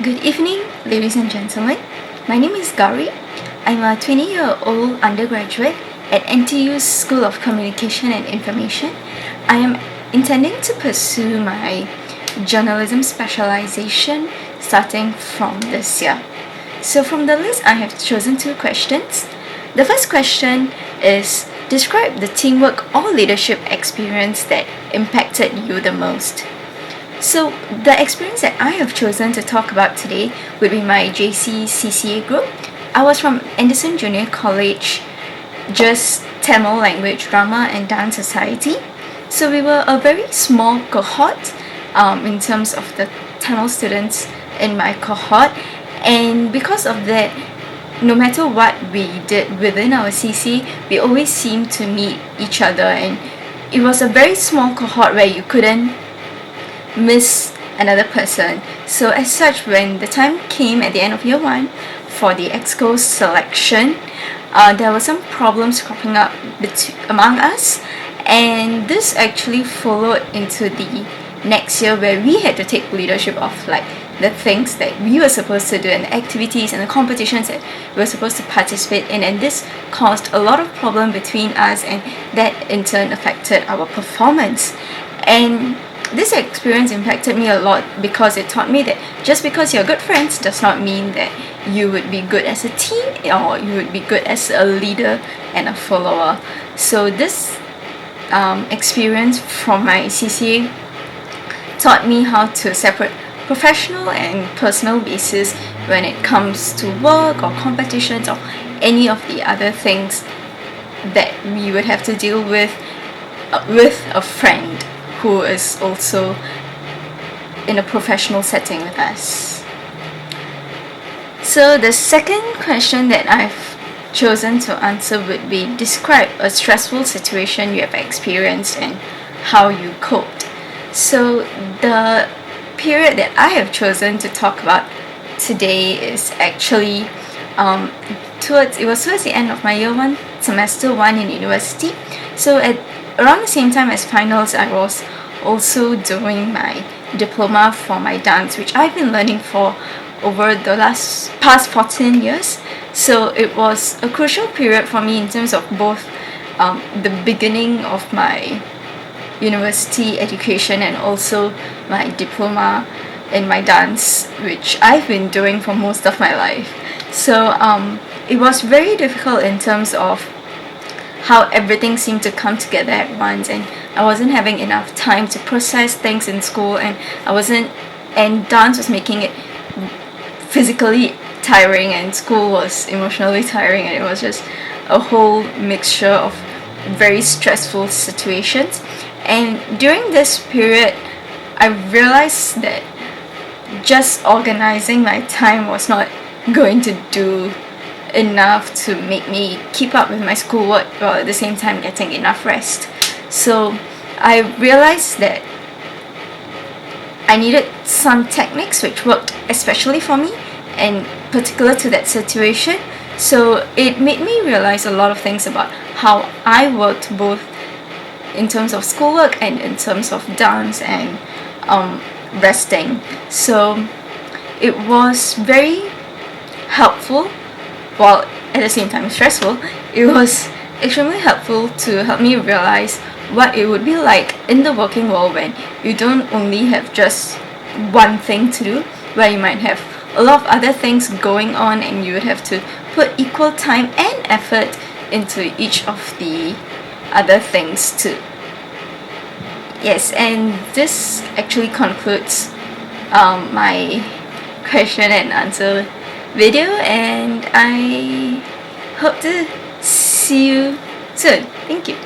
Good evening, ladies and gentlemen. My name is Gauri. I'm a 20-year-old undergraduate at NTU's School of Communication and Information. I am intending to pursue my journalism specialization starting from this year. So from the list, I have chosen 2 questions. The first question is, describe the teamwork or leadership experience that impacted you the most. So the experience that I have chosen to talk about today would be my JC CCA group. I was from Anderson Junior College, just Tamil Language, Drama and Dance Society. So we were a very small cohort in terms of the Tamil students in my cohort, and because of that, no matter what we did within our CC, we always seemed to meet each other, and it was a very small cohort where you couldn't miss another person. So as such, when the time came at the end of year 1 for the EXCO selection, there were some problems cropping up among us, and this actually followed into the next year where we had to take leadership of the things that we were supposed to do and the activities and the competitions that we were supposed to participate in, and this caused a lot of problem between us, and that in turn affected our performance. And this experience impacted me a lot because it taught me that just because you're good friends does not mean that you would be good as a team or you would be good as a leader and a follower. So this experience from my CCA taught me how to separate professional and personal basis when it comes to work or competitions or any of the other things that we would have to deal with a friend who is also in a professional setting with us. So the second question that I've chosen to answer would be, describe a stressful situation you have experienced and how you coped. So the period that I have chosen to talk about today is actually towards the end of my year 1, semester 1 in university. So around the same time as finals, I was also doing my diploma for my dance, which I've been learning for over the past 14 years. So it was a crucial period for me in terms of both the beginning of my university education and also my diploma in my dance, which I've been doing for most of my life. So it was very difficult in terms of how everything seemed to come together at once, and I wasn't having enough time to process things in school, and dance was making it physically tiring, and school was emotionally tiring, and it was just a whole mixture of very stressful situations. And during this period, I realized that just organizing my time was not going to do enough to make me keep up with my schoolwork while at the same time getting enough rest. So I realized that I needed some techniques which worked especially for me and particular to that situation. So it made me realize a lot of things about how I worked both in terms of schoolwork and in terms of dance and resting. So it was very helpful, while at the same time stressful. It was extremely helpful to help me realize what it would be like in the working world when you don't only have just one thing to do, where you might have a lot of other things going on and you would have to put equal time and effort into each of the other things too. Yes, and this actually concludes my question and answer video, and I hope to see you soon. Thank you.